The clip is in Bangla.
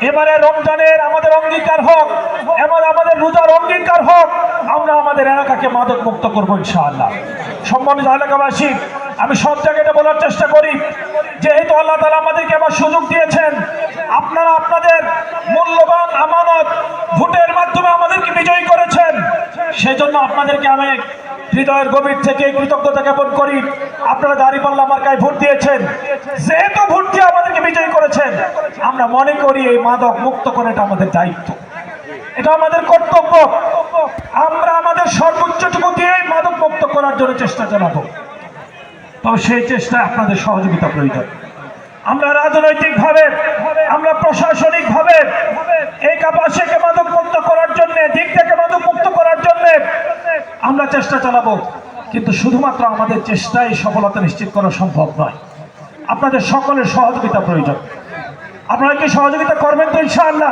এবারে রমজানের আমাদের অঙ্গীকার হোক, এবার আমাদের রোজার অঙ্গীকার হোক, আমরা আমাদের এলাকাকে মাদক মুক্ত করবো ইনশাআল্লাহ। সম্মানিত এলাকাবাসী, আমি সব জায়গাটা বলার চেষ্টা করি, যেহেতু আল্লাহ তাআলা আমাদেরকে আবার সুযোগ দিয়েছেন, আপনারা আপনাদের মূল্যবান আমানত ভোটের মাধ্যমে আমাদেরকে বিজয়ী করেছেন, সেজন্য আপনাদেরকে আমি হৃদয়ের গভীর থেকে কৃতজ্ঞতা জ্ঞাপন করি। আপনারা দাঁড়িপাল্লা মার্কায় ভোট দিয়েছেন, যেহেতু ভোট দিয়ে আমাদেরকে বিজয়ী করেছেন, আমরা মনে করি এই মাদক মুক্ত করাটা আমাদের দায়িত্ব, এটা আমাদের কর্তব্য। আমরা আমাদের সর্বোচ্চটুকু দিয়ে মাদক মুক্ত করার জন্য চেষ্টা চালাবো, তবে সেই চেষ্টায় আপনাদের সহযোগিতা প্রয়োজন। আমরা রাজনৈতিকভাবে, আমরা প্রশাসনিকভাবে এই কাপাসিয়াকে মাদক মুক্ত করার জন্য, দিক থেকে মাদক মুক্ত করার জন্য আমরা চেষ্টা চালাবো, কিন্তু শুধুমাত্র আমাদের চেষ্টায় সফলতা নিশ্চিত করা সম্ভব নয়। আপনাদের সকলের সহযোগিতা প্রয়োজন। আপনারা কি সহযোগিতা করবেন তো ইনশাআল্লাহ?